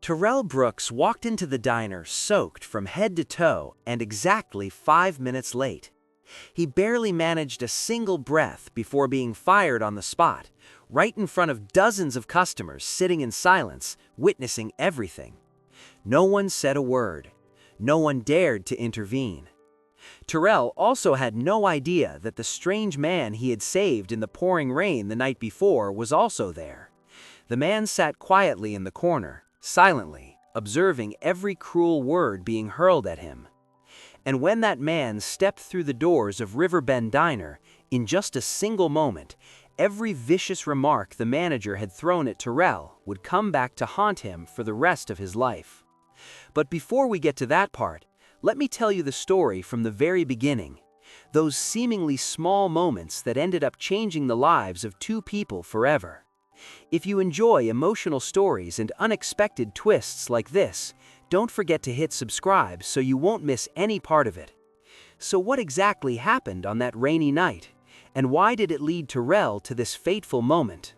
Terrell Brooks walked into the diner soaked from head to toe and exactly 5 minutes late. He barely managed a single breath before being fired on the spot, right in front of dozens of customers sitting in silence, witnessing everything. No one said a word. No one dared to intervene. Terrell also had no idea that the strange man he had saved in the pouring rain the night before was also there. The man sat quietly in the corner, silently, observing every cruel word being hurled at him. And when that man stepped through the doors of Riverbend Diner, in just a single moment, every vicious remark the manager had thrown at Terrell would come back to haunt him for the rest of his life. But before we get to that part, let me tell you the story from the very beginning. Those seemingly small moments that ended up changing the lives of two people forever. If you enjoy emotional stories and unexpected twists like this, don't forget to hit subscribe so you won't miss any part of it. So what exactly happened on that rainy night? And why did it lead Terrell to this fateful moment?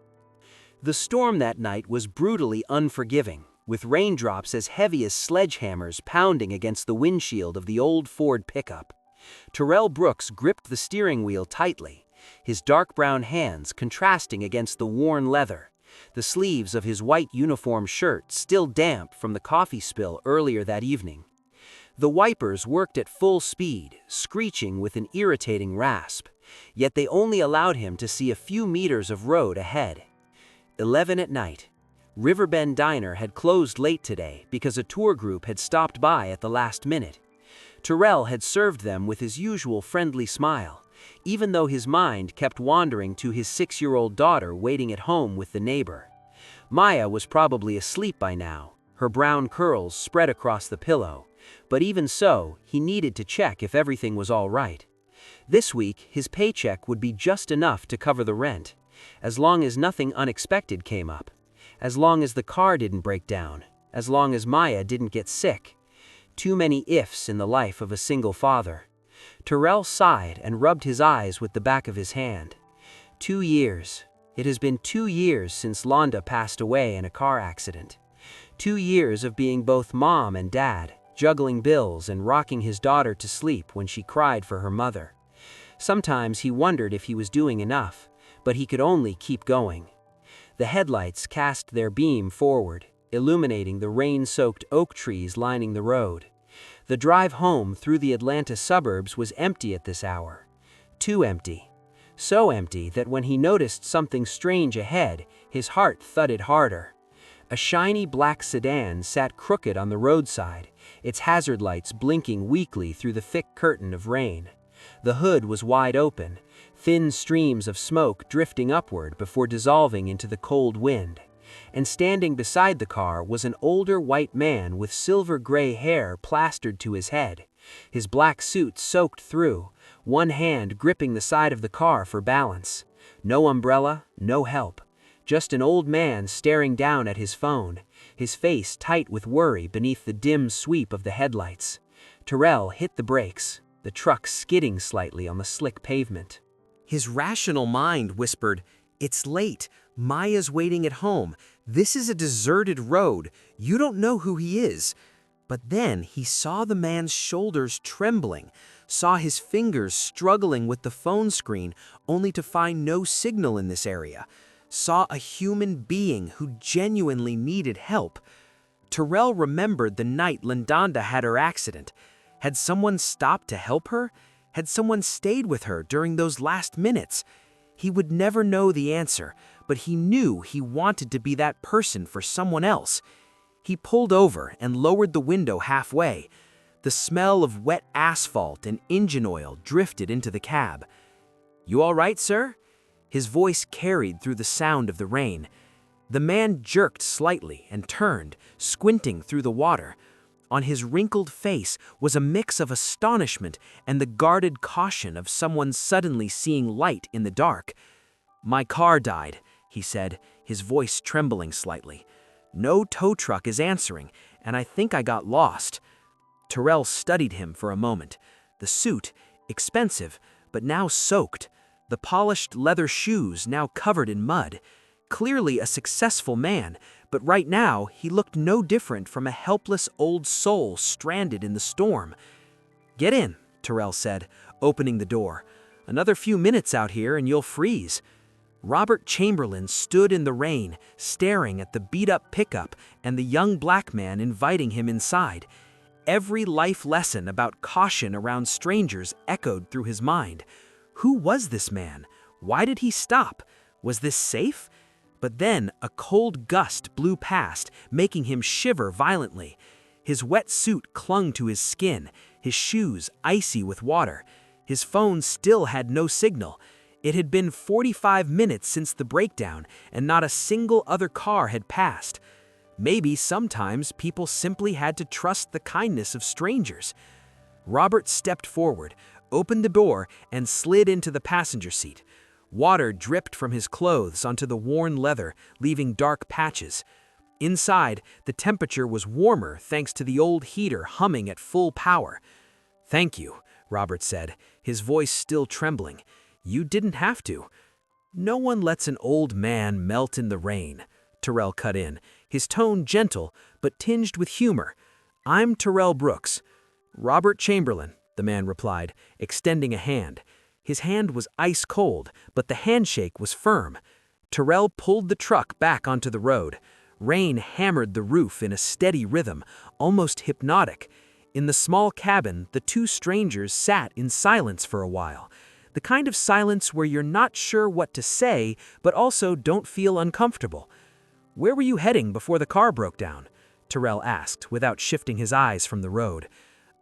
The storm that night was brutally unforgiving, with raindrops as heavy as sledgehammers pounding against the windshield of the old Ford pickup. Terrell Brooks gripped the steering wheel tightly, his dark brown hands contrasting against the worn leather, the sleeves of his white uniform shirt still damp from the coffee spill earlier that evening. The wipers worked at full speed, screeching with an irritating rasp, yet they only allowed him to see a few meters of road ahead. 11 at night. Riverbend Diner had closed late today because a tour group had stopped by at the last minute. Terrell had served them with his usual friendly smile, even though his mind kept wandering to his 6-year-old daughter waiting at home with the neighbor. Maya was probably asleep by now, her brown curls spread across the pillow, but even so, he needed to check if everything was all right. This week, his paycheck would be just enough to cover the rent, as long as nothing unexpected came up, as long as the car didn't break down, as long as Maya didn't get sick. Too many ifs in the life of a single father. Terrell sighed and rubbed his eyes with the back of his hand. 2 years. It has been 2 years since Londa passed away in a car accident. 2 years of being both mom and dad, juggling bills and rocking his daughter to sleep when she cried for her mother. Sometimes he wondered if he was doing enough, but he could only keep going. The headlights cast their beam forward, illuminating the rain-soaked oak trees lining the road. The drive home through the Atlanta suburbs was empty at this hour. Too empty. So empty that when he noticed something strange ahead, his heart thudded harder. A shiny black sedan sat crooked on the roadside, its hazard lights blinking weakly through the thick curtain of rain. The hood was wide open, thin streams of smoke drifting upward before dissolving into the cold wind. And standing beside the car was an older white man with silver-gray hair plastered to his head, his black suit soaked through, one hand gripping the side of the car for balance. No umbrella, no help. Just an old man staring down at his phone, his face tight with worry beneath the dim sweep of the headlights. Terrell hit the brakes, the truck skidding slightly on the slick pavement. His rational mind whispered, "It's late. Maya's waiting at home. This is a deserted road. You don't know who he is." But then he saw the man's shoulders trembling, saw his fingers struggling with the phone screen only to find no signal in this area, saw a human being who genuinely needed help. Terrell remembered the night Lindanda had her accident. Had someone stopped to help her? Had someone stayed with her during those last minutes? He would never know the answer, but he knew he wanted to be that person for someone else. He pulled over and lowered the window halfway. The smell of wet asphalt and engine oil drifted into the cab. "You all right, sir?" His voice carried through the sound of the rain. The man jerked slightly and turned, squinting through the water. On his wrinkled face was a mix of astonishment and the guarded caution of someone suddenly seeing light in the dark. "My car died," he said, his voice trembling slightly. "No tow truck is answering, and I think I got lost." Terrell studied him for a moment. The suit, expensive, but now soaked. The polished leather shoes now covered in mud. Clearly a successful man, but right now he looked no different from a helpless old soul stranded in the storm. "Get in," Terrell said, opening the door. "Another few minutes out here and you'll freeze." Robert Chamberlain stood in the rain, staring at the beat-up pickup and the young black man inviting him inside. Every life lesson about caution around strangers echoed through his mind. Who was this man? Why did he stop? Was this safe? But then a cold gust blew past, making him shiver violently. His wet suit clung to his skin, his shoes icy with water. His phone still had no signal. It had been 45 minutes since the breakdown, and not a single other car had passed. Maybe sometimes people simply had to trust the kindness of strangers. Robert stepped forward, opened the door, and slid into the passenger seat. Water dripped from his clothes onto the worn leather, leaving dark patches. Inside, the temperature was warmer thanks to the old heater humming at full power. "Thank you," Robert said, his voice still trembling. "You didn't have to." "No one lets an old man melt in the rain," Terrell cut in, his tone gentle but tinged with humor. "I'm Terrell Brooks." "Robert Chamberlain," the man replied, extending a hand. His hand was ice cold, but the handshake was firm. Terrell pulled the truck back onto the road. Rain hammered the roof in a steady rhythm, almost hypnotic. In the small cabin, the two strangers sat in silence for a while. The kind of silence where you're not sure what to say, but also don't feel uncomfortable. "Where were you heading before the car broke down?" Terrell asked, without shifting his eyes from the road.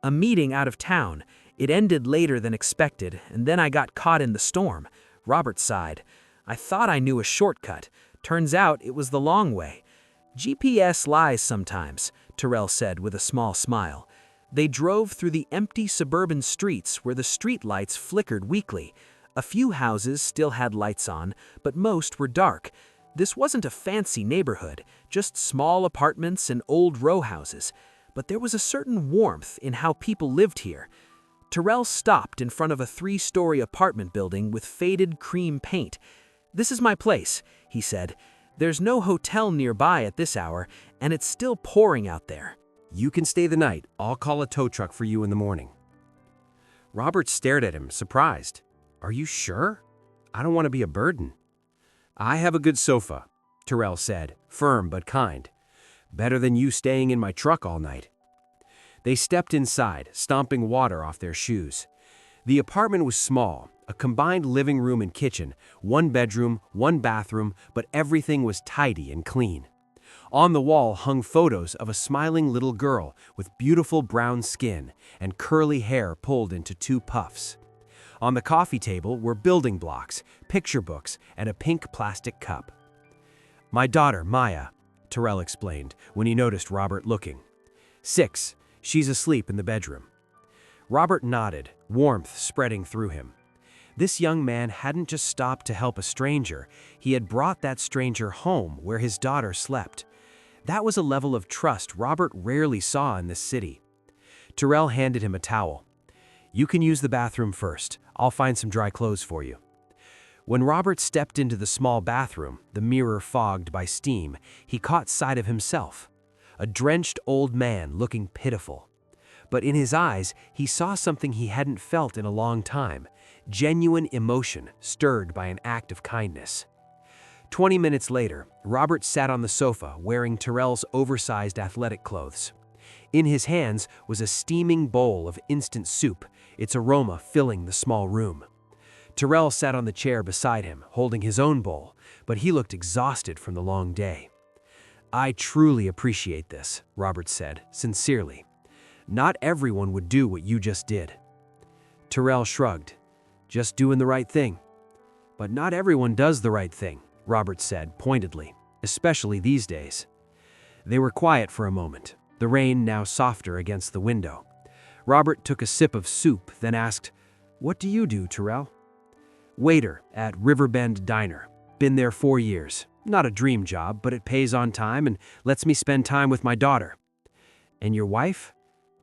"A meeting out of town. It ended later than expected, and then I got caught in the storm." Robert sighed. "I thought I knew a shortcut. Turns out it was the long way." "GPS lies sometimes," Terrell said with a small smile. They drove through the empty suburban streets where the street lights flickered weakly. A few houses still had lights on, but most were dark. This wasn't a fancy neighborhood, just small apartments and old row houses. But there was a certain warmth in how people lived here. Terrell stopped in front of a 3-story apartment building with faded cream paint. "This is my place," he said. "There's no hotel nearby at this hour, and it's still pouring out there." "You can stay the night. I'll call a tow truck for you in the morning." Robert stared at him, surprised. "Are you sure? I don't want to be a burden." "I have a good sofa," Terrell said, firm but kind. "Better than you staying in my truck all night." They stepped inside, stomping water off their shoes. The apartment was small, a combined living room and kitchen, 1 bedroom, 1 bathroom, but everything was tidy and clean. On the wall hung photos of a smiling little girl with beautiful brown skin and curly hair pulled into 2 puffs. On the coffee table were building blocks, picture books, and a pink plastic cup. "My daughter, Maya," Terrell explained when he noticed Robert looking. 6. She's asleep in the bedroom." Robert nodded, warmth spreading through him. This young man hadn't just stopped to help a stranger, he had brought that stranger home where his daughter slept. That was a level of trust Robert rarely saw in this city. Terrell handed him a towel. "You can use the bathroom first. I'll find some dry clothes for you." When Robert stepped into the small bathroom, the mirror fogged by steam, he caught sight of himself. A drenched old man looking pitiful. But in his eyes, he saw something he hadn't felt in a long time, genuine emotion stirred by an act of kindness. 20 minutes later, Robert sat on the sofa wearing Terrell's oversized athletic clothes. In his hands was a steaming bowl of instant soup, its aroma filling the small room. Terrell sat on the chair beside him, holding his own bowl, but he looked exhausted from the long day. "I truly appreciate this," Robert said, sincerely. "Not everyone would do what you just did." Terrell shrugged. "Just doing the right thing." "But not everyone does the right thing," Robert said pointedly, "especially these days." They were quiet for a moment, the rain now softer against the window. Robert took a sip of soup, then asked, "What do you do, Terrell?" "Waiter at Riverbend Diner. Been there 4 years. Not a dream job, but it pays on time and lets me spend time with my daughter." "And your wife?"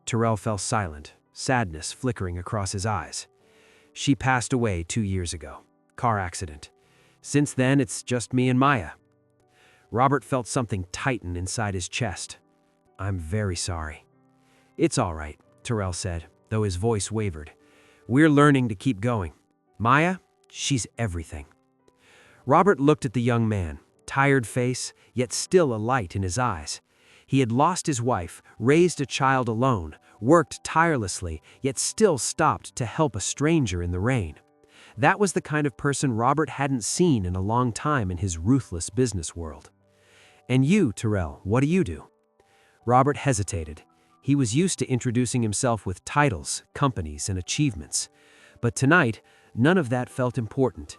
Terrell fell silent, sadness flickering across his eyes. "She passed away 2 years ago. Car accident. Since then, it's just me and Maya." Robert felt something tighten inside his chest. "I'm very sorry." "It's all right," Terrell said, though his voice wavered. "We're learning to keep going. Maya, she's everything." Robert looked at the young man, tired face, yet still a light in his eyes. He had lost his wife, raised a child alone, worked tirelessly, yet still stopped to help a stranger in the rain. That was the kind of person Robert hadn't seen in a long time in his ruthless business world. "And you, Terrell, what do you do?" Robert hesitated. He was used to introducing himself with titles, companies, and achievements. But tonight, none of that felt important.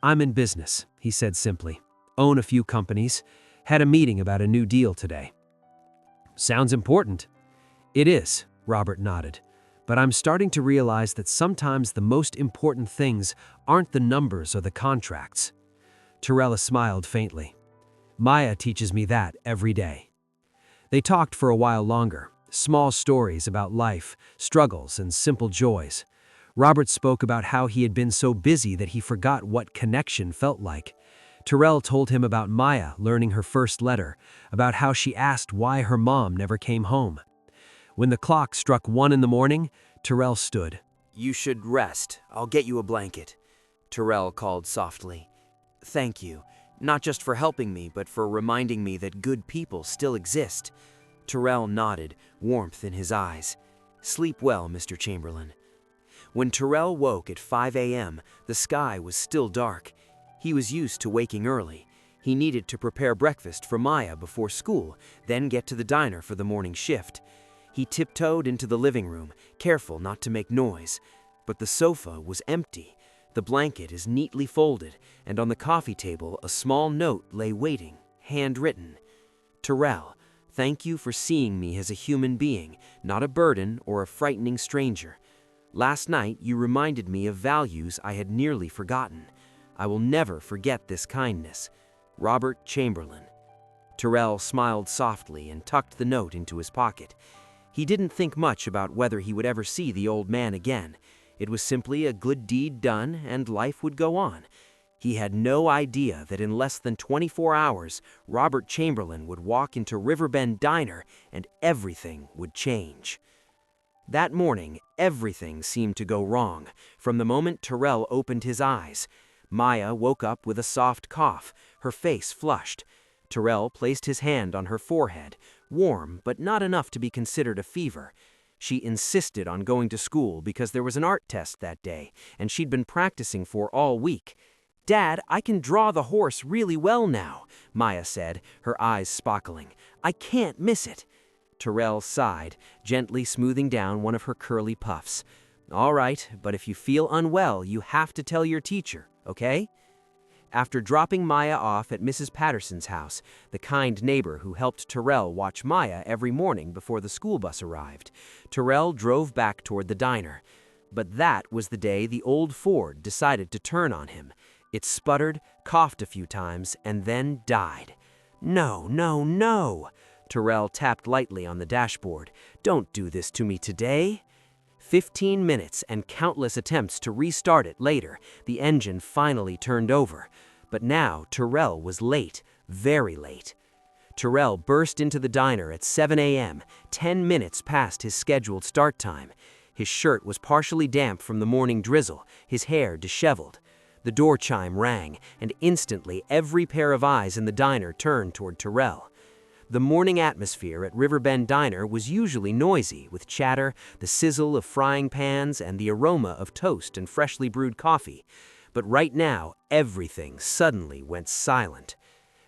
"I'm in business," he said simply. "Own a few companies. Had a meeting about a new deal today." "Sounds important." "It is," Robert nodded. "But I'm starting to realize that sometimes the most important things aren't the numbers or the contracts." Terrell smiled faintly. "Maya teaches me that every day." They talked for a while longer, small stories about life, struggles, and simple joys. Robert spoke about how he had been so busy that he forgot what connection felt like. Terrell told him about Maya learning her first letter, about how she asked why her mom never came home. When the clock struck 1 in the morning, Terrell stood. "You should rest. I'll get you a blanket," Terrell called softly. "Thank you, not just for helping me, but for reminding me that good people still exist." Terrell nodded, warmth in his eyes. "Sleep well, Mr. Chamberlain." When Terrell woke at 5 a.m., the sky was still dark. He was used to waking early. He needed to prepare breakfast for Maya before school, then get to the diner for the morning shift. He tiptoed into the living room, careful not to make noise. But the sofa was empty. The blanket is neatly folded, and on the coffee table a small note lay waiting, handwritten. "Terrell, thank you for seeing me as a human being, not a burden or a frightening stranger. Last night you reminded me of values I had nearly forgotten. I will never forget this kindness. Robert Chamberlain." Terrell smiled softly and tucked the note into his pocket. He didn't think much about whether he would ever see the old man again. It was simply a good deed done, and life would go on. He had no idea that in less than 24 hours, Robert Chamberlain would walk into Riverbend Diner and everything would change. That morning, everything seemed to go wrong, from the moment Terrell opened his eyes. Maya woke up with a soft cough, her face flushed. Terrell placed his hand on her forehead, warm but not enough to be considered a fever. She insisted on going to school because there was an art test that day, and she'd been practicing for all week. "Dad, I can draw the horse really well now," Maya said, her eyes sparkling. "I can't miss it." Terrell sighed, gently smoothing down one of her curly puffs. "All right, but if you feel unwell, you have to tell your teacher, okay?" After dropping Maya off at Mrs. Patterson's house, the kind neighbor who helped Terrell watch Maya every morning before the school bus arrived, Terrell drove back toward the diner. But that was the day the old Ford decided to turn on him. It sputtered, coughed a few times, and then died. "No, no, no!" Terrell tapped lightly on the dashboard. "Don't do this to me today." 15 minutes and countless attempts to restart it later, the engine finally turned over. But now Terrell was late, very late. Terrell burst into the diner at 7 a.m., 10 minutes past his scheduled start time. His shirt was partially damp from the morning drizzle, his hair disheveled. The door chime rang, and instantly every pair of eyes in the diner turned toward Terrell. The morning atmosphere at Riverbend Diner was usually noisy, with chatter, the sizzle of frying pans, and the aroma of toast and freshly brewed coffee. But right now, everything suddenly went silent.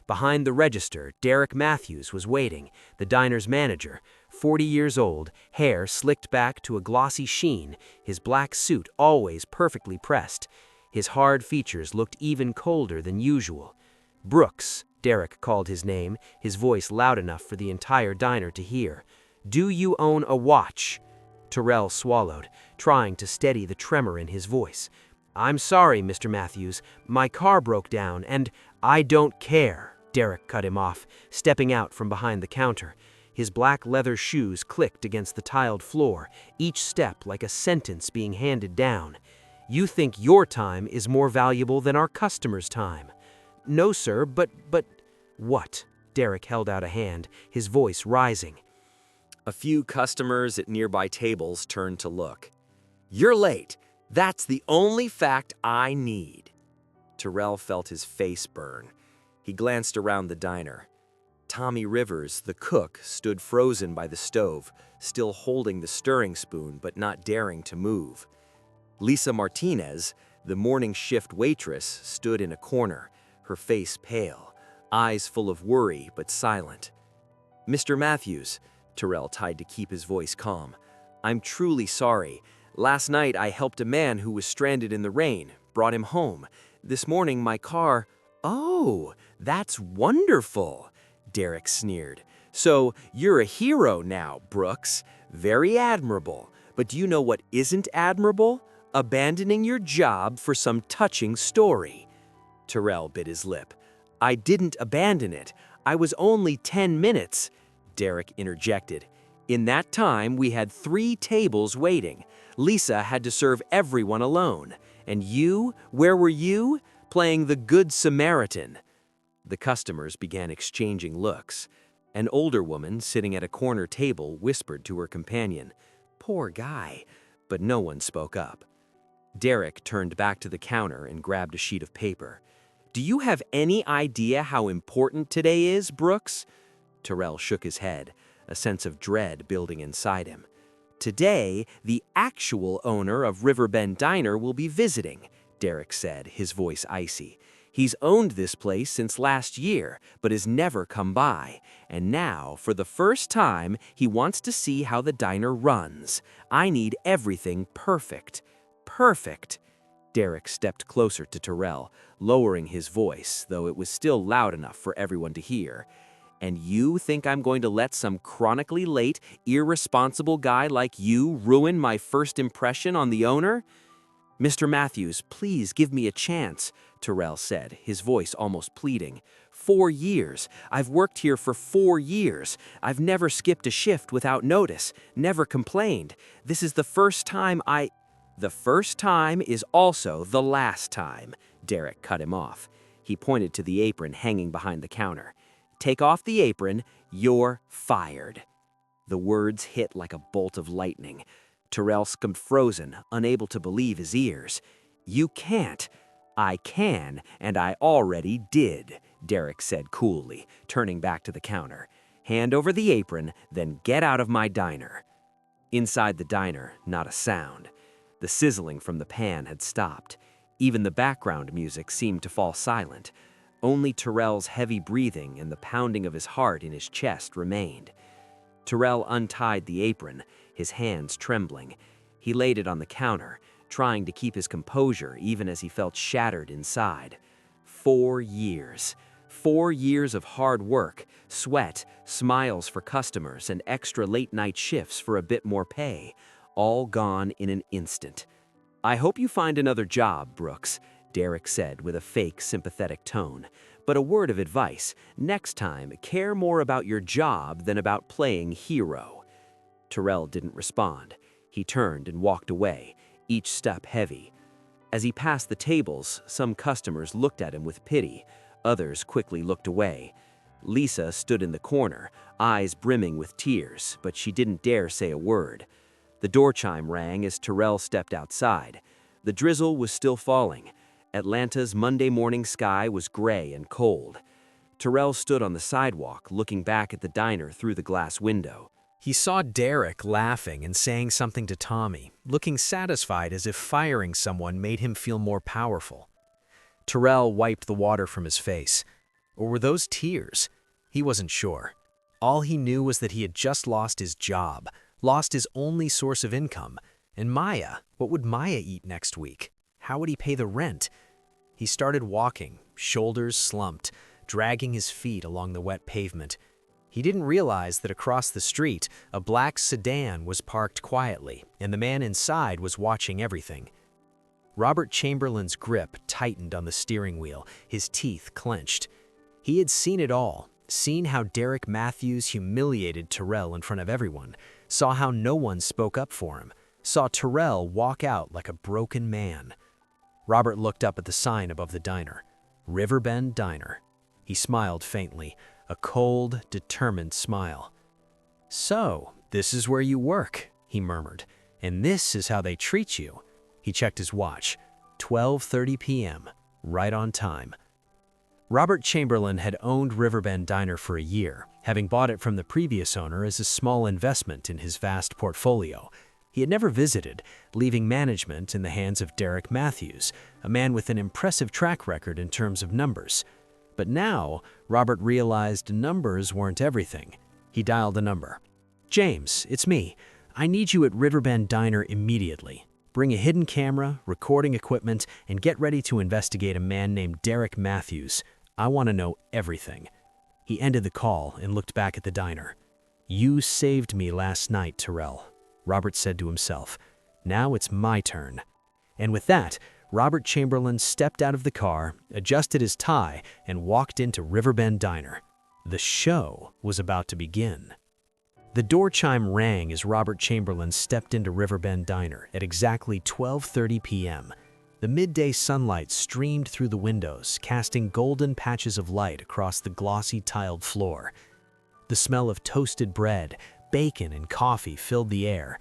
Behind the register, Derek Matthews was waiting, the diner's manager, 40 years old, hair slicked back to a glossy sheen, his black suit always perfectly pressed. His hard features looked even colder than usual. "Brooks," Derek called his name, his voice loud enough for the entire diner to hear. "Do you own a watch?" Terrell swallowed, trying to steady the tremor in his voice. "I'm sorry, Mr. Matthews. My car broke down, and—" "I don't care," Derek cut him off, stepping out from behind the counter. His black leather shoes clicked against the tiled floor, each step like a sentence being handed down. "You think your time is more valuable than our customers' time." "No, sir, but—" What? Derek held out a hand, his voice rising. A few customers at nearby tables turned to look. "You're late. That's the only fact I need." Terrell felt his face burn. He glanced around the diner. Tommy Rivers, the cook, stood frozen by the stove, still holding the stirring spoon but not daring to move. Lisa Martinez, the morning shift waitress, stood in a corner, her face pale, eyes full of worry but silent. "Mr. Matthews," Terrell tried to keep his voice calm, "I'm truly sorry. Last night I helped a man who was stranded in the rain, brought him home. This morning my car—" "Oh, that's wonderful," Derek sneered. "So you're a hero now, Brooks. Very admirable. But do you know what isn't admirable? Abandoning your job for some touching story." Terrell bit his lip. "I didn't abandon it. I was only 10 minutes. Derek interjected. "In that time, we had 3 tables waiting. Lisa had to serve everyone alone. And you, where were you? Playing the Good Samaritan." The customers began exchanging looks. An older woman sitting at a corner table whispered to her companion, "Poor guy," but no one spoke up. Derek turned back to the counter and grabbed a sheet of paper. "Do you have any idea how important today is, Brooks?" Terrell shook his head, a sense of dread building inside him. "Today, the actual owner of Riverbend Diner will be visiting," Derek said, his voice icy. "He's owned this place since last year, but has never come by. And now, for the first time, he wants to see how the diner runs. I need everything perfect. Perfect." Derek stepped closer to Terrell, lowering his voice, though it was still loud enough for everyone to hear. "And you think I'm going to let some chronically late, irresponsible guy like you ruin my first impression on the owner?" "Mr. Matthews, please give me a chance," Terrell said, his voice almost pleading. 4 years. I've worked here for 4 years. I've never skipped a shift without notice, never complained. This is the first time I—" "The first time is also the last time," Derek cut him off. He pointed to the apron hanging behind the counter. "Take off the apron, you're fired." The words hit like a bolt of lightning. Terrell skimmed frozen, unable to believe his ears. "You can't." "I can, and I already did," Derek said coolly, turning back to the counter. "Hand over the apron, then get out of my diner." Inside the diner, not a sound. The sizzling from the pan had stopped. Even the background music seemed to fall silent. Only Terrell's heavy breathing and the pounding of his heart in his chest remained. Terrell untied the apron, his hands trembling. He laid it on the counter, trying to keep his composure even as he felt shattered inside. 4 years. 4 years of hard work, sweat, smiles for customers, and extra late-night shifts for a bit more pay, all gone in an instant. "I hope you find another job, Brooks," Derek said with a fake, sympathetic tone. "But a word of advice, next time, care more about your job than about playing hero." Terrell didn't respond. He turned and walked away, each step heavy. As he passed the tables, some customers looked at him with pity. Others quickly looked away. Lisa stood in the corner, eyes brimming with tears, but she didn't dare say a word. The door chime rang as Terrell stepped outside. The drizzle was still falling. Atlanta's Monday morning sky was gray and cold. Terrell stood on the sidewalk, looking back at the diner through the glass window. He saw Derek laughing and saying something to Tommy, looking satisfied as if firing someone made him feel more powerful. Terrell wiped the water from his face. Or were those tears? He wasn't sure. All he knew was that he had just lost his job, lost his only source of income. And Maya, what would Maya eat next week? How would he pay the rent? He started walking, shoulders slumped, dragging his feet along the wet pavement. He didn't realize that across the street, a black sedan was parked quietly, and the man inside was watching everything. Robert Chamberlain's grip tightened on the steering wheel, his teeth clenched. He had seen it all, seen how Derek Matthews humiliated Terrell in front of everyone, saw how no one spoke up for him, saw Terrell walk out like a broken man. Robert looked up at the sign above the diner, Riverbend Diner. He smiled faintly, a cold, determined smile. "So, this is where you work," he murmured, "and this is how they treat you." He checked his watch. 12:30 p.m., right on time. Robert Chamberlain had owned Riverbend Diner for a year, having bought it from the previous owner as a small investment in his vast portfolio. He had never visited, leaving management in the hands of Derek Matthews, a man with an impressive track record in terms of numbers. But now, Robert realized numbers weren't everything. He dialed a number. "James, it's me. I need you at Riverbend Diner immediately. Bring a hidden camera, recording equipment, and get ready to investigate a man named Derek Matthews. I want to know everything." He ended the call and looked back at the diner. "You saved me last night, Terrell," Robert said to himself. "Now it's my turn." And with that, Robert Chamberlain stepped out of the car, adjusted his tie, and walked into Riverbend Diner. The show was about to begin. The door chime rang as Robert Chamberlain stepped into Riverbend Diner at exactly 12:30 p.m. The midday sunlight streamed through the windows, casting golden patches of light across the glossy tiled floor. The smell of toasted bread, bacon, and coffee filled the air.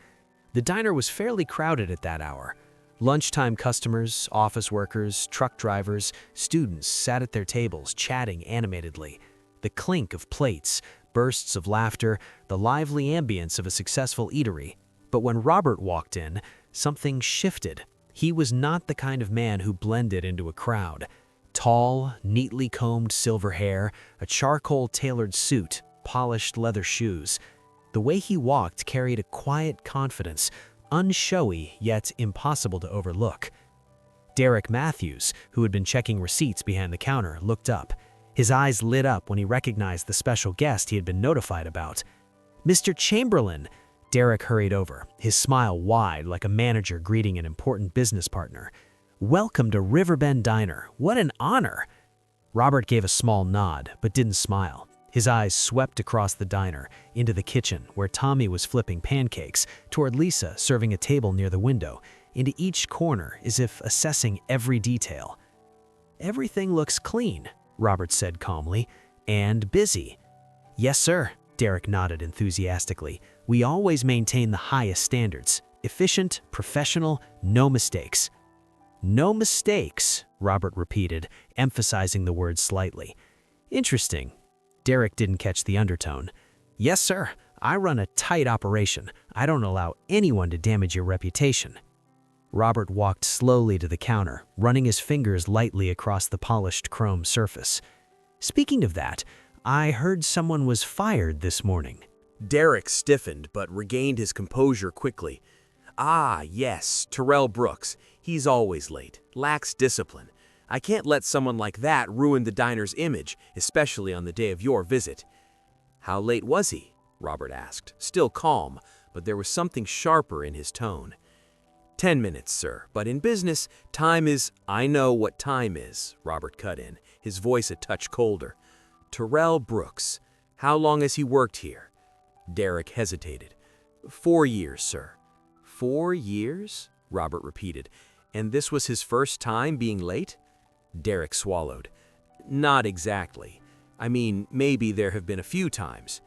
The diner was fairly crowded at that hour. Lunchtime customers, office workers, truck drivers, students sat at their tables chatting animatedly. The clink of plates, bursts of laughter, the lively ambience of a successful eatery. But when Robert walked in, something shifted. He was not the kind of man who blended into a crowd. Tall, neatly combed silver hair, a charcoal-tailored suit, polished leather shoes. The way he walked carried a quiet confidence, unshowy yet impossible to overlook. Derek Matthews, who had been checking receipts behind the counter, looked up. His eyes lit up when he recognized the special guest he had been notified about. "Mr. Chamberlain!" Derek hurried over, his smile wide like a manager greeting an important business partner. "Welcome to Riverbend Diner. What an honor!" Robert gave a small nod, but didn't smile. His eyes swept across the diner, into the kitchen, where Tommy was flipping pancakes, toward Lisa serving a table near the window, into each corner as if assessing every detail. "Everything looks clean," Robert said calmly, "and busy." "Yes, sir," Derek nodded enthusiastically. "We always maintain the highest standards. Efficient, professional, no mistakes." "No mistakes," Robert repeated, emphasizing the word slightly. "Interesting." Derek didn't catch the undertone. "Yes, sir. I run a tight operation. I don't allow anyone to damage your reputation." Robert walked slowly to the counter, running his fingers lightly across the polished chrome surface. "Speaking of that, I heard someone was fired this morning." Derek stiffened but regained his composure quickly. "Ah, yes, Terrell Brooks. He's always late, lacks discipline. I can't let someone like that ruin the diner's image, especially on the day of your visit." "How late was he?" Robert asked, still calm, but there was something sharper in his tone. 10 minutes, sir, but in business, time is—" "I know what time is," Robert cut in, his voice a touch colder. "Terrell Brooks. How long has he worked here?" Derek hesitated. 4 years, sir." 4 years? Robert repeated. "And this was his first time being late?" Derek swallowed. "Not exactly. I mean, maybe there have been a few times."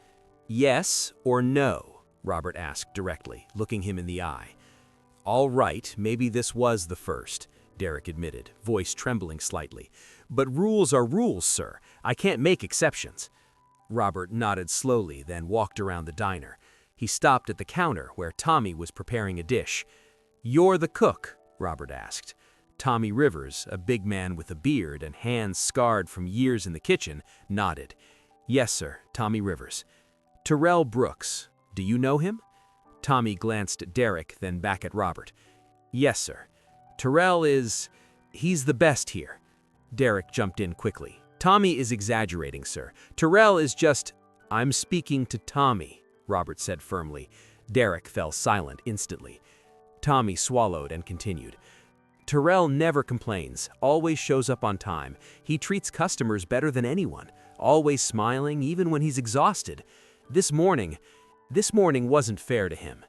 "Yes or no?" Robert asked directly, looking him in the eye. "All right, maybe this was the first," Derek admitted, voice trembling slightly. "But rules are rules, sir. I can't make exceptions." Robert nodded slowly, then walked around the diner. He stopped at the counter where Tommy was preparing a dish. "You're the cook?" Robert asked. Tommy Rivers, a big man with a beard and hands scarred from years in the kitchen, nodded. "Yes, sir, Tommy Rivers." "Terrell Brooks. Do you know him?" Tommy glanced at Derek, then back at Robert. "Yes, sir. Terrell he's the best here." Derek jumped in quickly. "Tommy is exaggerating, sir. Terrell is just—" "I'm speaking to Tommy," Robert said firmly. Derek fell silent instantly. Tommy swallowed and continued. "Terrell never complains, always shows up on time. He treats customers better than anyone, always smiling even when he's exhausted. This morning wasn't fair to him."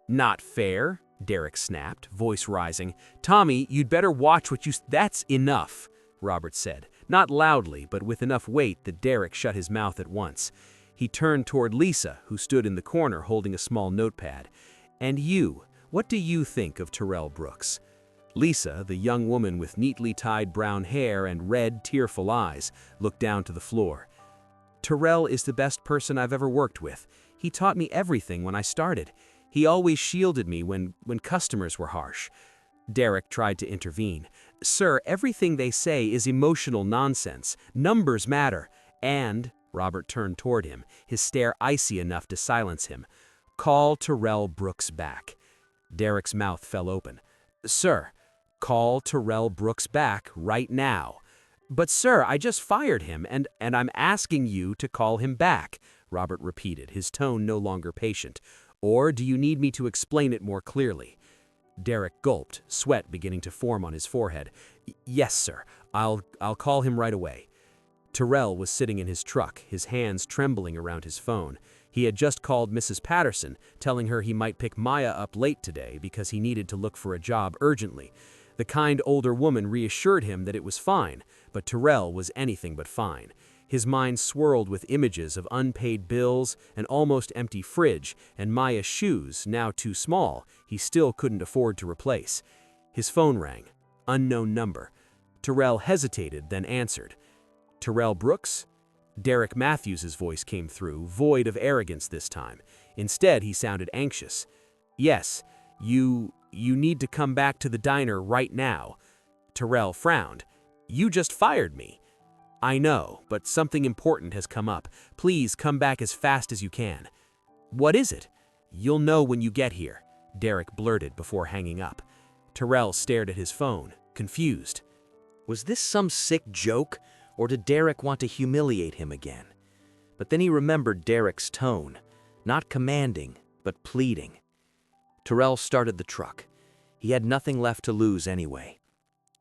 "Not fair?" Derek snapped, voice rising. "Tommy, you'd better watch what you—" "That's enough," Robert said. Not loudly, but with enough weight that Derek shut his mouth at once. He turned toward Lisa, who stood in the corner holding a small notepad. "And you, what do you think of Terrell Brooks?" Lisa, the young woman with neatly tied brown hair and red, tearful eyes, looked down to the floor. "Terrell is the best person I've ever worked with. He taught me everything when I started. He always shielded me when customers were harsh." Derek tried to intervene. "Sir, everything they say is emotional nonsense. Numbers matter. And," Robert turned toward him, his stare icy enough to silence him, "call Terrell Brooks back." Derek's mouth fell open. "Sir, call Terrell Brooks back right now." "But sir, I just fired him, and I'm asking you to call him back," Robert repeated, his tone no longer patient. "Or do you need me to explain it more clearly?" Derek gulped, sweat beginning to form on his forehead. "Yes, sir. I'll call him right away." Terrell was sitting in his truck, his hands trembling around his phone. He had just called Mrs. Patterson, telling her he might pick Maya up late today because he needed to look for a job urgently. The kind older woman reassured him that it was fine, but Terrell was anything but fine. His mind swirled with images of unpaid bills, an almost empty fridge, and Maya's shoes, now too small, he still couldn't afford to replace. His phone rang. Unknown number. Terrell hesitated, then answered. "Terrell Brooks?" Derek Matthews' voice came through, void of arrogance this time. Instead, he sounded anxious. "Yes, you need to come back to the diner right now." Terrell frowned. "You just fired me." "I know, but something important has come up. Please come back as fast as you can." "What is it?" "You'll know when you get here," Derek blurted before hanging up. Terrell stared at his phone, confused. Was this some sick joke, or did Derek want to humiliate him again? But then he remembered Derek's tone, not commanding, but pleading. Terrell started the truck. He had nothing left to lose anyway.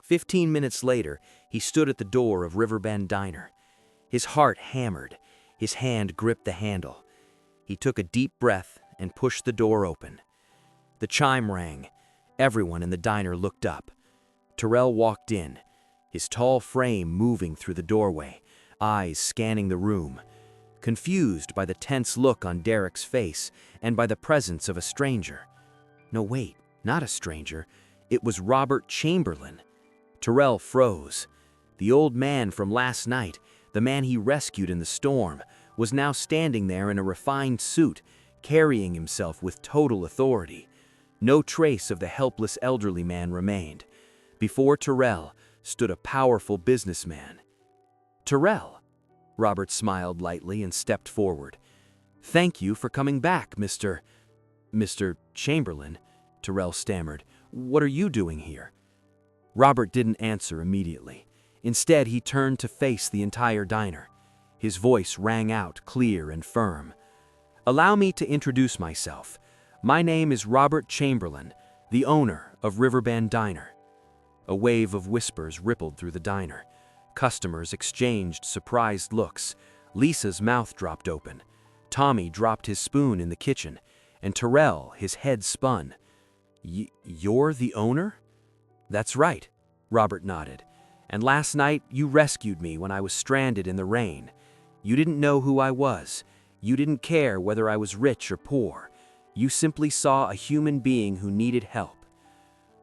15 minutes later, he stood at the door of Riverbend Diner. His heart hammered. His hand gripped the handle. He took a deep breath and pushed the door open. The chime rang. Everyone in the diner looked up. Terrell walked in, his tall frame moving through the doorway, eyes scanning the room, confused by the tense look on Derek's face and by the presence of a stranger. No, wait, not a stranger. It was Robert Chamberlain. Terrell froze. The old man from last night, the man he rescued in the storm, was now standing there in a refined suit, carrying himself with total authority. No trace of the helpless elderly man remained. Before Terrell stood a powerful businessman. "Terrell," Robert smiled lightly and stepped forward. "Thank you for coming back, Mr. Chamberlain," Terrell stammered. "What are you doing here?" Robert didn't answer immediately. Instead, he turned to face the entire diner. His voice rang out clear and firm. "Allow me to introduce myself. My name is Robert Chamberlain, the owner of Riverbend Diner." A wave of whispers rippled through the diner. Customers exchanged surprised looks. Lisa's mouth dropped open. Tommy dropped his spoon in the kitchen, and Terrell, his head spun. "You're the owner?" "That's right," Robert nodded. "And last night you rescued me when I was stranded in the rain. You didn't know who I was. You didn't care whether I was rich or poor. You simply saw a human being who needed help."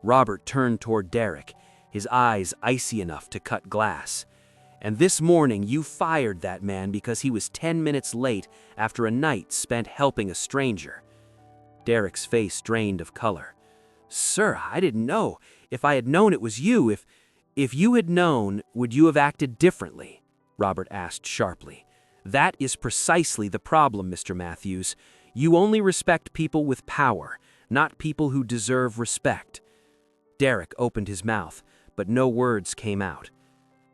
Robert turned toward Derek, his eyes icy enough to cut glass. "And this morning you fired that man because he was 10 minutes late after a night spent helping a stranger." Derek's face drained of color. "Sir, I didn't know. If I had known it was you, if you had known, would you have acted differently?" Robert asked sharply. "That is precisely the problem, Mr. Matthews. You only respect people with power, not people who deserve respect." Derek opened his mouth, but no words came out.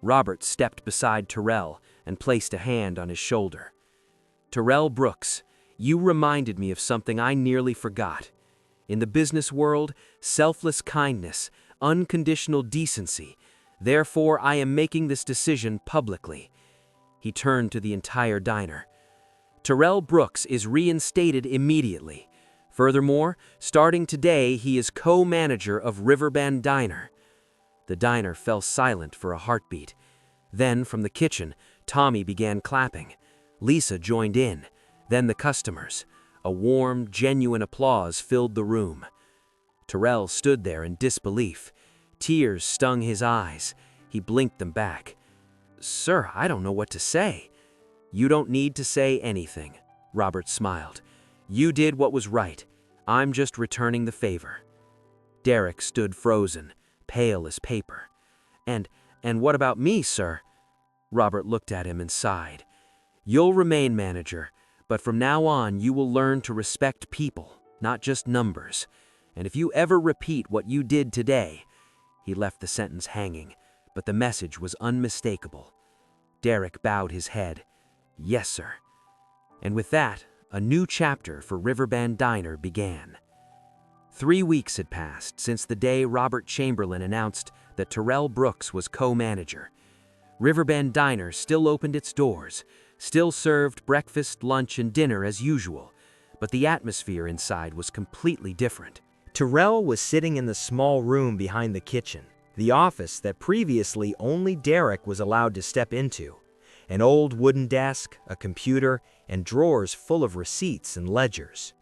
Robert stepped beside Terrell and placed a hand on his shoulder. "Terrell Brooks, you reminded me of something I nearly forgot. In the business world, selfless kindness, unconditional decency. Therefore, I am making this decision publicly." He turned to the entire diner. "Terrell Brooks is reinstated immediately. Furthermore, starting today, he is co-manager of Riverbend Diner." The diner fell silent for a heartbeat. Then, from the kitchen, Tommy began clapping. Lisa joined in, then the customers. A warm, genuine applause filled the room. Terrell stood there in disbelief. Tears stung his eyes. He blinked them back. "Sir, I don't know what to say." "You don't need to say anything," Robert smiled. "You did what was right. I'm just returning the favor." Derek stood frozen, pale as paper. And what about me, sir?" Robert looked at him and sighed. "You'll remain manager, but from now on you will learn to respect people, not just numbers. And if you ever repeat what you did today—" He left the sentence hanging, but the message was unmistakable. Derek bowed his head. "Yes, sir." And with that, a new chapter for Riverbend Diner began. 3 weeks had passed since the day Robert Chamberlain announced that Terrell Brooks was co-manager. Riverbend Diner still opened its doors, still served breakfast, lunch, and dinner as usual, but the atmosphere inside was completely different. Terrell was sitting in the small room behind the kitchen, the office that previously only Derek was allowed to step into. An old wooden desk, a computer, and drawers full of receipts and ledgers.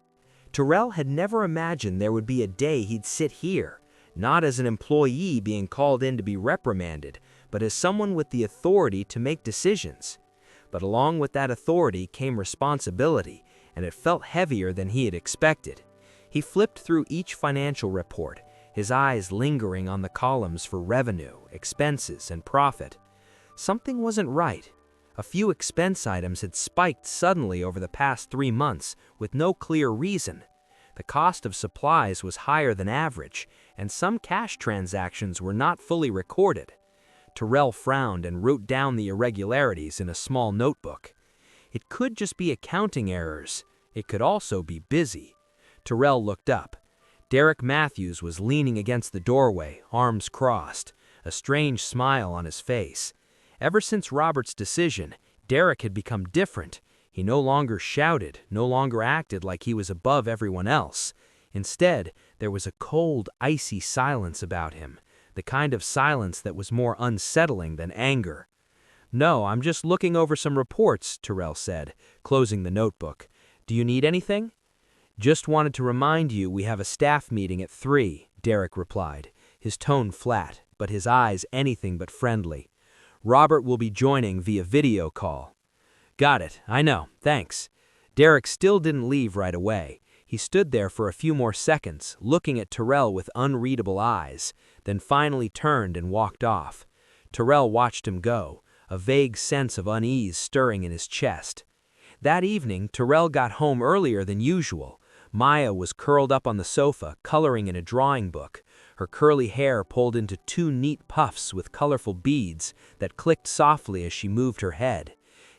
Terrell had never imagined there would be a day he'd sit here, not as an employee being called in to be reprimanded, but as someone with the authority to make decisions. But along with that authority came responsibility, and it felt heavier than he had expected. He flipped through each financial report, his eyes lingering on the columns for revenue, expenses, and profit. Something wasn't right. A few expense items had spiked suddenly over the past 3 months with no clear reason. The cost of supplies was higher than average, and some cash transactions were not fully recorded. Terrell frowned and wrote down the irregularities in a small notebook. It could just be accounting errors. It could also be busy. Terrell looked up. Derek Matthews was leaning against the doorway, arms crossed, a strange smile on his face. Ever since Robert's decision, Derek had become different. He no longer shouted, no longer acted like he was above everyone else. Instead, there was a cold, icy silence about him, the kind of silence that was more unsettling than anger. "No, I'm just looking over some reports," Terrell said, closing the notebook. "Do you need anything?" "Just wanted to remind you we have a staff meeting at 3, Derek replied, his tone flat, but his eyes anything but friendly. "Robert will be joining via video call." "Got it, I know, thanks." Derek still didn't leave right away. He stood there for a few more seconds, looking at Terrell with unreadable eyes, then finally turned and walked off. Terrell watched him go, a vague sense of unease stirring in his chest. That evening, Terrell got home earlier than usual. Maya was curled up on the sofa, coloring in a drawing book, her curly hair pulled into 2 neat puffs with colorful beads that clicked softly as she moved her head.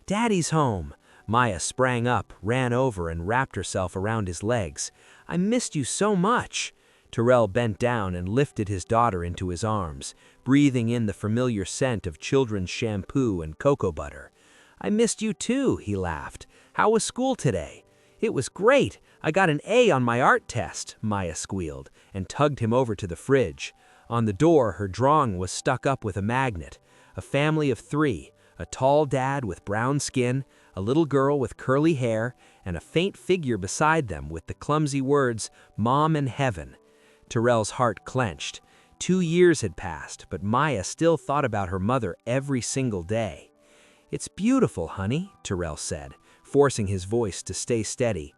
"Daddy's home!" Maya sprang up, ran over, and wrapped herself around his legs. "I missed you so much!" Terrell bent down and lifted his daughter into his arms, breathing in the familiar scent of children's shampoo and cocoa butter. "I missed you too," he laughed. "How was school today?" "It was great. I got an A on my art test," Maya squealed, and tugged him over to the fridge. On the door, her drawing was stuck up with a magnet. A family of 3, a tall dad with brown skin, a little girl with curly hair, and a faint figure beside them with the clumsy words, "Mom in Heaven." Terrell's heart clenched. 2 years had passed, but Maya still thought about her mother every single day. "It's beautiful, honey," Terrell said, forcing his voice to stay steady.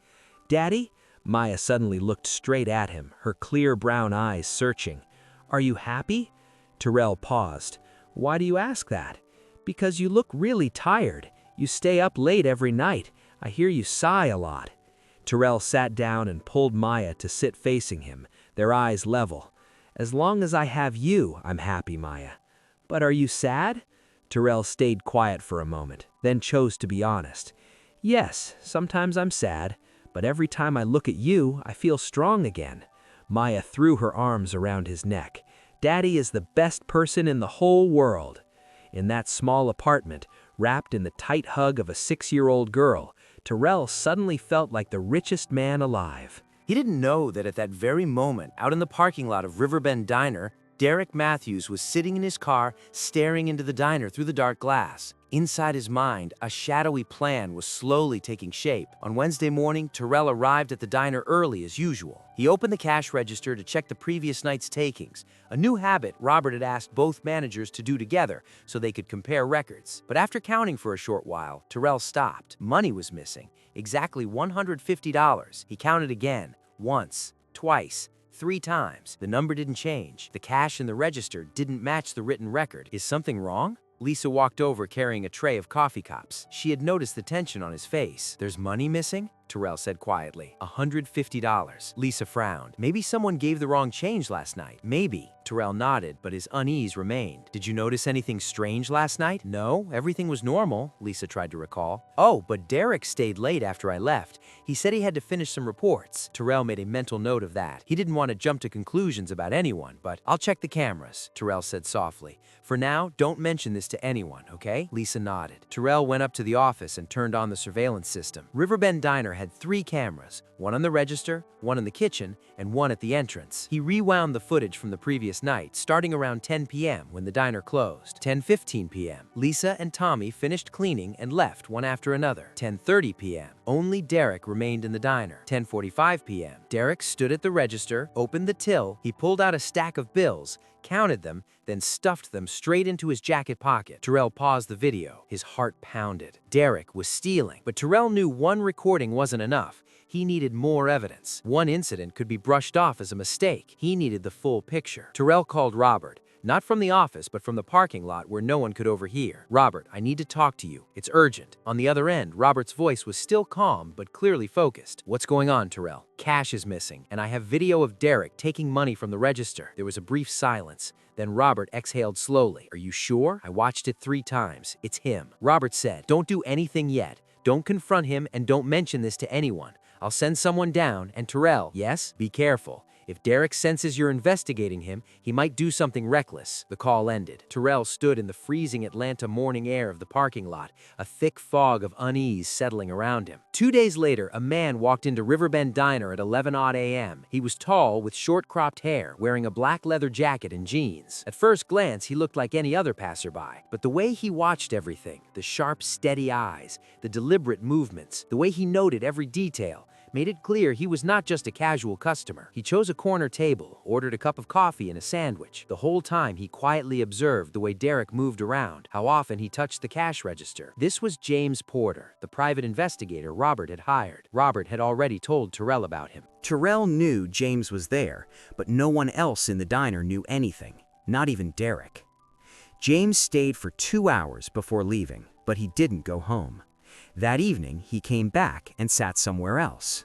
"Daddy?" Maya suddenly looked straight at him, her clear brown eyes searching. "Are you happy?" Terrell paused. "Why do you ask that?" "Because you look really tired. You stay up late every night. I hear you sigh a lot." Terrell sat down and pulled Maya to sit facing him, their eyes level. "As long as I have you, I'm happy, Maya." "But are you sad?" Terrell stayed quiet for a moment, then chose to be honest. "Yes, sometimes I'm sad, but every time I look at you, I feel strong again." Maya threw her arms around his neck. "Daddy is the best person in the whole world." In that small apartment, wrapped in the tight hug of a 6-year-old girl, Terrell suddenly felt like the richest man alive. He didn't know that at that very moment, out in the parking lot of Riverbend Diner, Derek Matthews was sitting in his car, staring into the diner through the dark glass. Inside his mind, a shadowy plan was slowly taking shape. On Wednesday morning, Terrell arrived at the diner early as usual. He opened the cash register to check the previous night's takings, a new habit Robert had asked both managers to do together so they could compare records. But after counting for a short while, Terrell stopped. Money was missing, exactly $150. He counted again, once, twice, 3 times. The number didn't change. The cash in the register didn't match the written record. Is something wrong? Lisa walked over carrying a tray of coffee cups. She had noticed the tension on his face. There's money missing? Terrell said quietly. $150. Lisa frowned. Maybe someone gave the wrong change last night. Maybe. Terrell nodded, but his unease remained. Did you notice anything strange last night? No, everything was normal, Lisa tried to recall. Oh, but Derek stayed late after I left. He said he had to finish some reports. Terrell made a mental note of that. He didn't want to jump to conclusions about anyone, but I'll check the cameras, Terrell said softly. For now, don't mention this to anyone, okay? Lisa nodded. Terrell went up to the office and turned on the surveillance system. Riverbend Diner had 3 cameras, one on the register, one in the kitchen, and one at the entrance. He rewound the footage from the previous night, starting around 10 p.m. when the diner closed. 10:15 p.m. Lisa and Tommy finished cleaning and left one after another. 10:30 p.m. Only Derek remained in the diner. 10:45 p.m. Derek stood at the register, opened the till, he pulled out a stack of bills, counted them, then stuffed them straight into his jacket pocket. Terrell paused the video. His heart pounded. Derek was stealing, but Terrell knew one recording wasn't enough. He needed more evidence. One incident could be brushed off as a mistake. He needed the full picture. Terrell called Robert, not from the office, but from the parking lot where no one could overhear. Robert, I need to talk to you. It's urgent. On the other end, Robert's voice was still calm, but clearly focused. What's going on, Terrell? Cash is missing, and I have video of Derek taking money from the register. There was a brief silence. Then Robert exhaled slowly. Are you sure? I watched it 3 times. It's him. Robert said, don't do anything yet. Don't confront him and don't mention this to anyone. I'll send someone down, and Terrell, yes, be careful. If Derek senses you're investigating him, he might do something reckless. The call ended. Terrell stood in the freezing Atlanta morning air of the parking lot, a thick fog of unease settling around him. 2 days later, a man walked into Riverbend Diner at 11:00 a.m. He was tall, with short cropped hair, wearing a black leather jacket and jeans. At first glance, he looked like any other passerby, but the way he watched everything, the sharp, steady eyes, the deliberate movements, the way he noted every detail, made it clear he was not just a casual customer. He chose a corner table, ordered a cup of coffee and a sandwich. The whole time he quietly observed the way Derek moved around, how often he touched the cash register. This was James Porter, the private investigator Robert had hired. Robert had already told Terrell about him. Terrell knew James was there, but no one else in the diner knew anything, not even Derek. James stayed for 2 hours before leaving, but he didn't go home. That evening, he came back and sat somewhere else.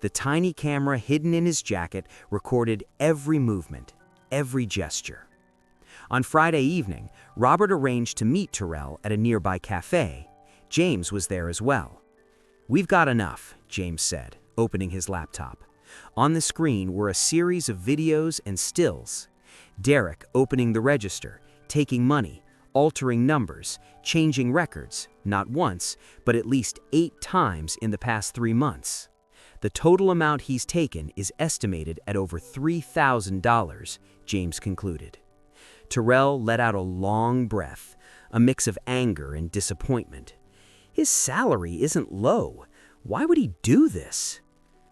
The tiny camera hidden in his jacket recorded every movement, every gesture. On Friday evening, Robert arranged to meet Terrell at a nearby cafe. James was there as well. We've got enough, James said, opening his laptop. On the screen were a series of videos and stills. Derek opening the register, taking money, altering numbers, changing records, not once, but at least 8 times in the past 3 months. The total amount he's taken is estimated at over $3,000, James concluded. Terrell let out a long breath, a mix of anger and disappointment. His salary isn't low. Why would he do this?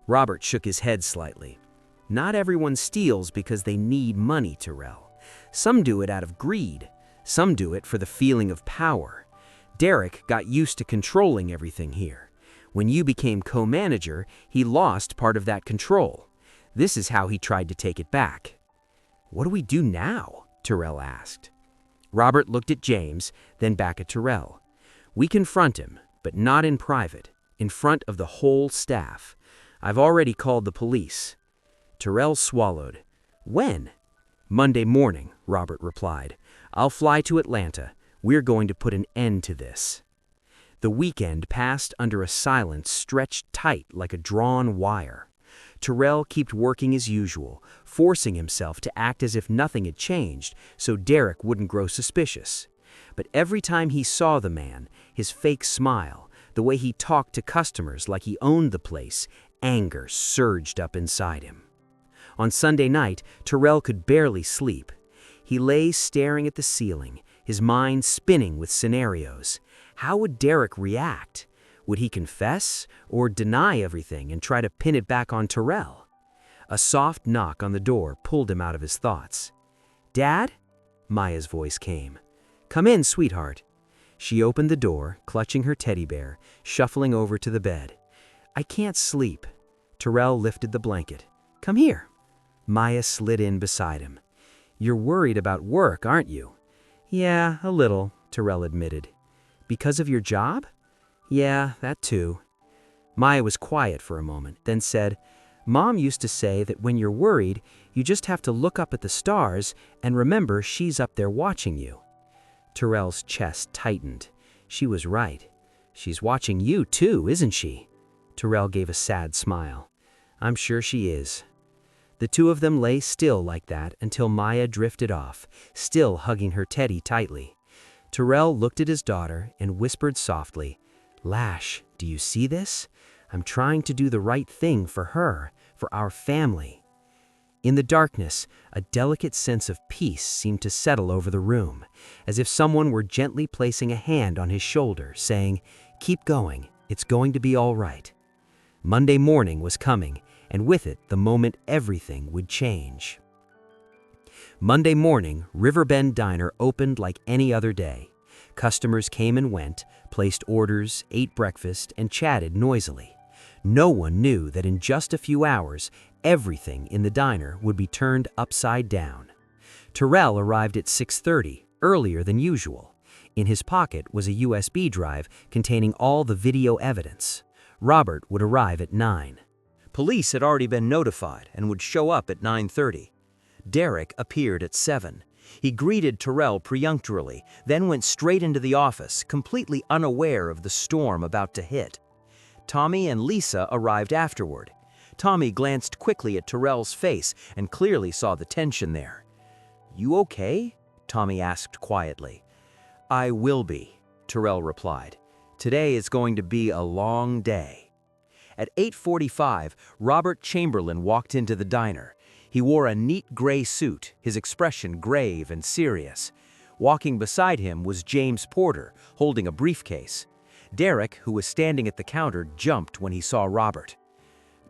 Robert shook his head slightly. Not everyone steals because they need money, Terrell. Some do it out of greed. Some do it for the feeling of power. Derek got used to controlling everything here. When you became co-manager, he lost part of that control. This is how he tried to take it back. What do we do now? Terrell asked. Robert looked at James, then back at Terrell. We confront him, but not in private, in front of the whole staff. I've already called the police. Terrell swallowed. When? Monday morning, Robert replied. I'll fly to Atlanta. We're going to put an end to this. The weekend passed under a silence stretched tight like a drawn wire. Terrell kept working as usual, forcing himself to act as if nothing had changed so Derek wouldn't grow suspicious. But every time he saw the man, his fake smile, the way he talked to customers like he owned the place, anger surged up inside him. On Sunday night, Terrell could barely sleep. He lay staring at the ceiling, his mind spinning with scenarios. How would Derek react? Would he confess or deny everything and try to pin it back on Terrell? A soft knock on the door pulled him out of his thoughts. "Dad?" Maya's voice came. "Come in, sweetheart." She opened the door, clutching her teddy bear, shuffling over to the bed. "I can't sleep." Terrell lifted the blanket. "Come here." Maya slid in beside him. "You're worried about work, aren't you?" "Yeah, a little," Terrell admitted. "Because of your job?" "Yeah, that too." Maya was quiet for a moment, then said, "Mom used to say that when you're worried, you just have to look up at the stars and remember she's up there watching you." Terrell's chest tightened. She was right. "She's watching you too, isn't she?" Terrell gave a sad smile. "I'm sure she is." The two of them lay still like that until Maya drifted off, still hugging her teddy tightly. Terrell looked at his daughter and whispered softly, "Lash, do you see this? I'm trying to do the right thing for her, for our family." In the darkness, a delicate sense of peace seemed to settle over the room, as if someone were gently placing a hand on his shoulder, saying, "Keep going, it's going to be all right." Monday morning was coming, and with it, the moment everything would change. Monday morning, Riverbend Diner opened like any other day. Customers came and went, placed orders, ate breakfast, and chatted noisily. No one knew that in just a few hours, everything in the diner would be turned upside down. Terrell arrived at 6:30, earlier than usual. In his pocket was a USB drive containing all the video evidence. Robert would arrive at 9. Police had already been notified and would show up at 9:30. Derek appeared at 7. He greeted Terrell perfunctorily, then went straight into the office, completely unaware of the storm about to hit. Tommy and Lisa arrived afterward. Tommy glanced quickly at Terrell's face and clearly saw the tension there. "You okay?" Tommy asked quietly. "I will be," Terrell replied. "Today is going to be a long day." At 8:45, Robert Chamberlain walked into the diner. He wore a neat gray suit, his expression grave and serious. Walking beside him was James Porter, holding a briefcase. Derek, who was standing at the counter, jumped when he saw Robert.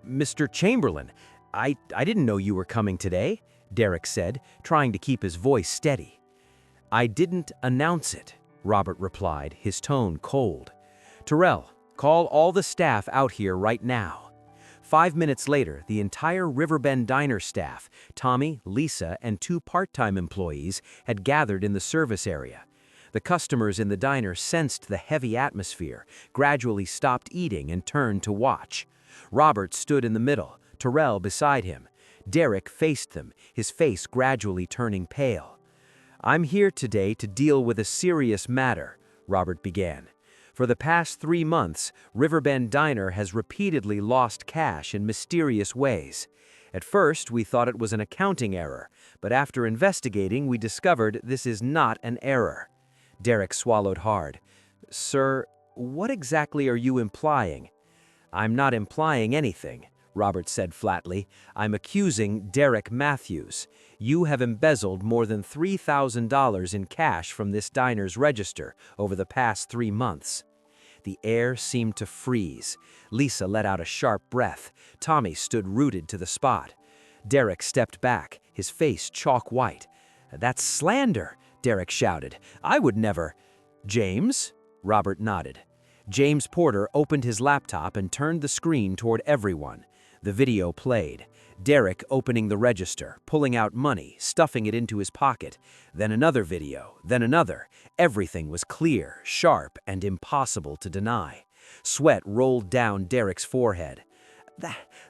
"Mr. Chamberlain, I didn't know you were coming today," Derek said, trying to keep his voice steady. "I didn't announce it," Robert replied, his tone cold. "Terrell, call all the staff out here right now." 5 minutes later, the entire Riverbend Diner staff, Tommy, Lisa, and 2 part-time employees, had gathered in the service area. The customers in the diner sensed the heavy atmosphere, gradually stopped eating and turned to watch. Robert stood in the middle, Terrell beside him. Derek faced them, his face gradually turning pale. "I'm here today to deal with a serious matter," Robert began. "For the past 3 months, Riverbend Diner has repeatedly lost cash in mysterious ways. At first, we thought it was an accounting error, but after investigating, we discovered this is not an error." Derek swallowed hard. "Sir, what exactly are you implying?" "I'm not implying anything," Robert said flatly. "I'm accusing Derek Matthews. You have embezzled more than $3,000 in cash from this diner's register over the past 3 months. The air seemed to freeze. Lisa let out a sharp breath. Tommy stood rooted to the spot. Derek stepped back, his face chalk white. "That's slander," Derek shouted. "I would never—" "James?" Robert nodded. James Porter opened his laptop and turned the screen toward everyone. The video played. Derek opening the register, pulling out money, stuffing it into his pocket. Then another video, then another. Everything was clear, sharp, and impossible to deny. Sweat rolled down Derek's forehead.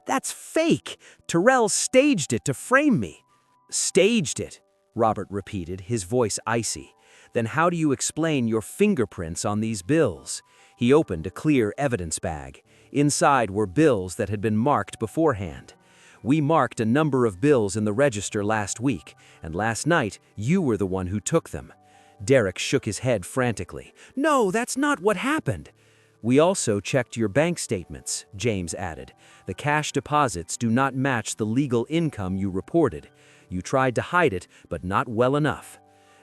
That's fake! Terrell staged it to frame me." "Staged it," Robert repeated, his voice icy. "Then how do you explain your fingerprints on these bills?" He opened a clear evidence bag. Inside were bills that had been marked beforehand. "We marked a number of bills in the register last week, and last night you were the one who took them." Derek shook his head frantically. "No, that's not what happened." "We also checked your bank statements," James added. "The cash deposits do not match the legal income you reported. You tried to hide it, but not well enough.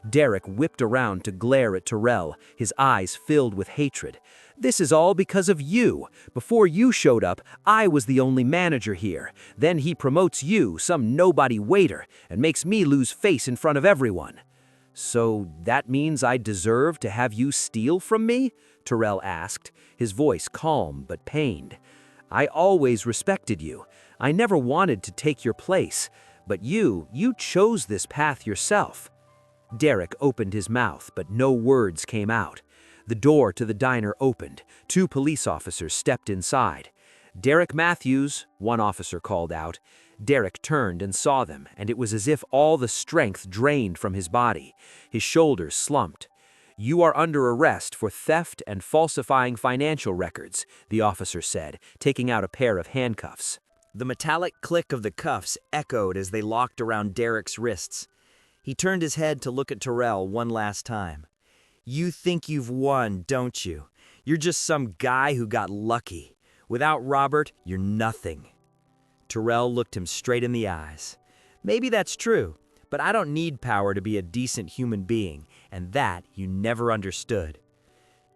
Derek whipped around to glare at Terrell, his eyes filled with hatred. This is all because of you. Before you showed up, I was the only manager here. Then he promotes you, some nobody waiter, and makes me lose face in front of everyone. So that means I deserve to have you steal from me? Terrell asked, his voice calm but pained. I always respected you. I never wanted to take your place. But you chose this path yourself. Derek opened his mouth, but no words came out. The door to the diner opened. 2 police officers stepped inside. "Derek Matthews," one officer called out. Derek turned and saw them, and it was as if all the strength drained from his body. His shoulders slumped. "You are under arrest for theft and falsifying financial records," the officer said, taking out a pair of handcuffs. The metallic click of the cuffs echoed as they locked around Derek's wrists. He turned his head to look at Terrell one last time. "You think you've won, don't you? You're just some guy who got lucky. Without Robert, you're nothing." Terrell looked him straight in the eyes. "Maybe that's true, but I don't need power to be a decent human being, and that you never understood."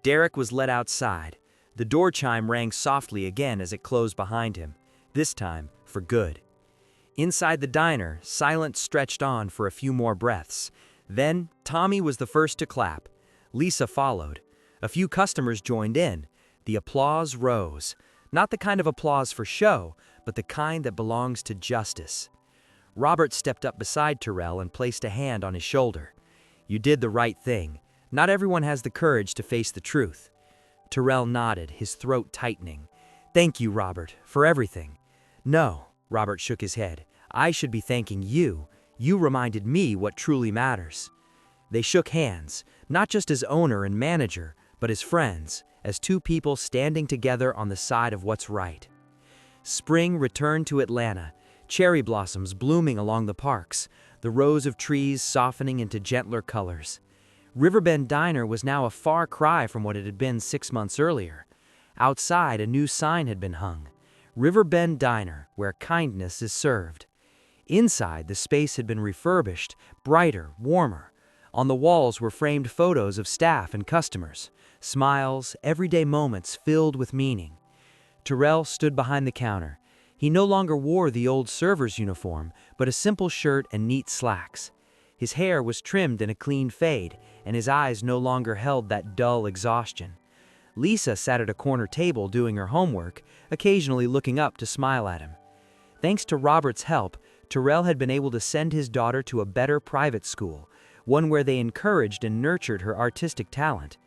Derek was led outside. The door chime rang softly again as it closed behind him, this time for good. Inside the diner, silence stretched on for a few more breaths. Then, Tommy was the first to clap. Lisa followed. A few customers joined in. The applause rose. Not the kind of applause for show, but the kind that belongs to justice. Robert stepped up beside Terrell and placed a hand on his shoulder. "You did the right thing. Not everyone has the courage to face the truth." Terrell nodded, his throat tightening. "Thank you, Robert, for everything." "No," Robert shook his head. "I should be thanking you. You reminded me what truly matters." They shook hands, not just as owner and manager, but as friends, as 2 people standing together on the side of what's right. Spring returned to Atlanta, cherry blossoms blooming along the parks, the rows of trees softening into gentler colors. Riverbend Diner was now a far cry from what it had been 6 months earlier. Outside, a new sign had been hung. Riverbend Diner, where kindness is served. Inside, the space had been refurbished, brighter, warmer. On the walls were framed photos of staff and customers, smiles, everyday moments filled with meaning. Terrell stood behind the counter. He no longer wore the old server's uniform, but a simple shirt and neat slacks. His hair was trimmed in a clean fade, and his eyes no longer held that dull exhaustion. Lisa sat at a corner table doing her homework, occasionally looking up to smile at him. Thanks to Robert's help, Terrell had been able to send his daughter to a better private school, one where they encouraged and nurtured her artistic talent.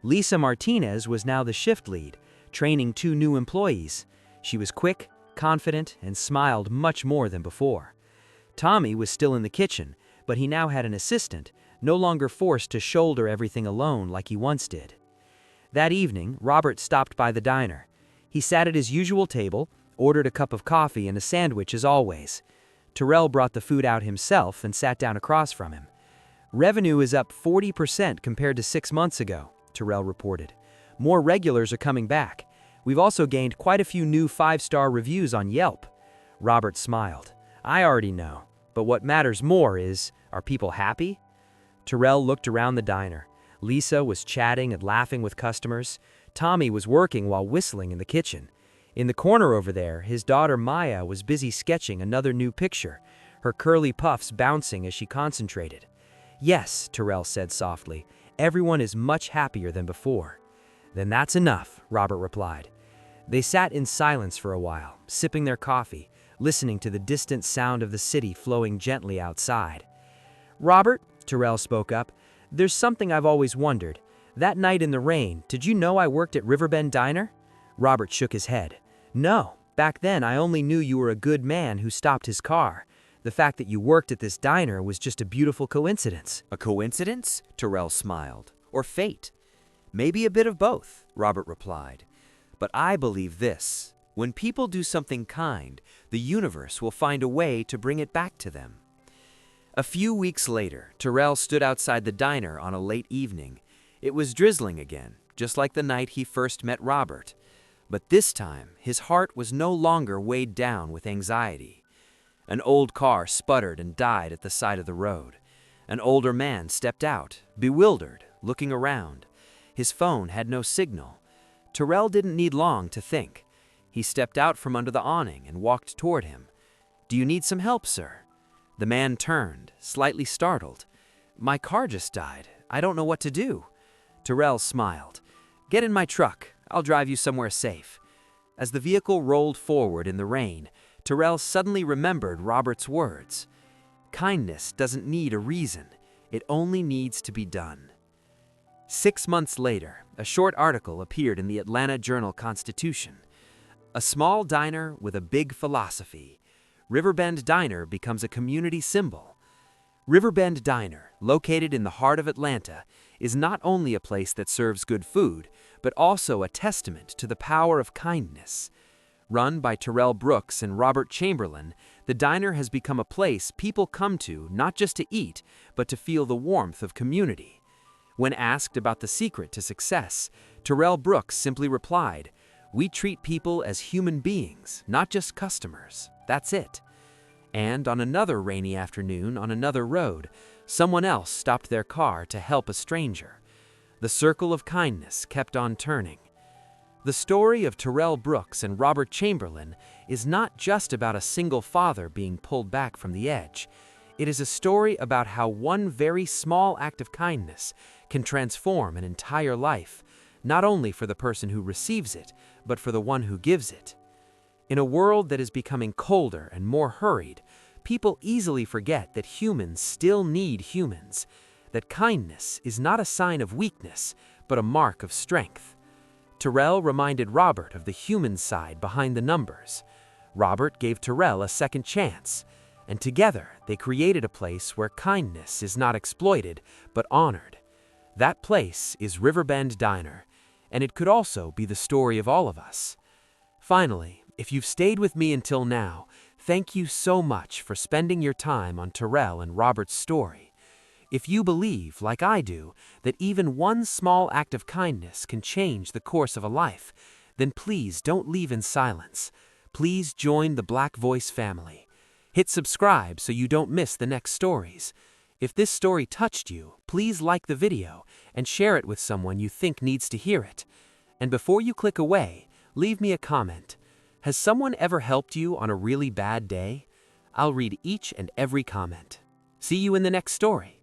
Lisa Martinez was now the shift lead, training 2 new employees. She was quick, confident, and smiled much more than before. Tommy was still in the kitchen, but he now had an assistant, no longer forced to shoulder everything alone like he once did. That evening, Robert stopped by the diner. He sat at his usual table, ordered a cup of coffee and a sandwich as always. Terrell brought the food out himself and sat down across from him. "Revenue is up 40% compared to 6 months ago," Terrell reported. "More regulars are coming back. We've also gained quite a few new 5-star reviews on Yelp." Robert smiled. "I already know, but what matters more is, are people happy?" Terrell looked around the diner. Lisa was chatting and laughing with customers. Tommy was working while whistling in the kitchen. In the corner over there, his daughter Maya was busy sketching another new picture, her curly puffs bouncing as she concentrated. "Yes," Terrell said softly, "everyone is much happier than before." "Then that's enough," Robert replied. They sat in silence for a while, sipping their coffee, listening to the distant sound of the city flowing gently outside. "Robert," Terrell spoke up, "there's something I've always wondered. That night in the rain, did you know I worked at Riverbend Diner?" Robert shook his head. "No, back then I only knew you were a good man who stopped his car. The fact that you worked at this diner was just a beautiful coincidence." "A coincidence?" Terrell smiled. "Or fate?" "Maybe a bit of both," Robert replied. "But I believe this. When people do something kind, the universe will find a way to bring it back to them." A few weeks later, Terrell stood outside the diner on a late evening. It was drizzling again, just like the night he first met Robert. But this time, his heart was no longer weighed down with anxiety. An old car sputtered and died at the side of the road. An older man stepped out, bewildered, looking around. His phone had no signal. Terrell didn't need long to think. He stepped out from under the awning and walked toward him. "Do you need some help, sir?" The man turned, slightly startled. "My car just died. I don't know what to do." Terrell smiled. "Get in my truck. I'll drive you somewhere safe." As the vehicle rolled forward in the rain, Terrell suddenly remembered Robert's words. Kindness doesn't need a reason. It only needs to be done. 6 months later, a short article appeared in the Atlanta Journal-Constitution. A small diner with a big philosophy. Riverbend Diner becomes a community symbol. Riverbend Diner, located in the heart of Atlanta, is not only a place that serves good food, but also a testament to the power of kindness. Run by Terrell Brooks and Robert Chamberlain, the diner has become a place people come to not just to eat, but to feel the warmth of community. When asked about the secret to success, Terrell Brooks simply replied, "We treat people as human beings, not just customers. That's it." And on another rainy afternoon on another road, someone else stopped their car to help a stranger. The circle of kindness kept on turning. The story of Terrell Brooks and Robert Chamberlain is not just about a single father being pulled back from the edge. It is a story about how one very small act of kindness can transform an entire life, not only for the person who receives it, but for the one who gives it. In a world that is becoming colder and more hurried, people easily forget that humans still need humans, that kindness is not a sign of weakness, but a mark of strength. Terrell reminded Robert of the human side behind the numbers. Robert gave Terrell a second chance, and together they created a place where kindness is not exploited, but honored. That place is Riverbend Diner, and it could also be the story of all of us. Finally, if you've stayed with me until now, thank you so much for spending your time on Terrell and Robert's story. If you believe, like I do, that even one small act of kindness can change the course of a life, then please don't leave in silence. Please join the Black Voice family. Hit subscribe so you don't miss the next stories. If this story touched you, please like the video and share it with someone you think needs to hear it. And before you click away, leave me a comment. Has someone ever helped you on a really bad day? I'll read each and every comment. See you in the next story.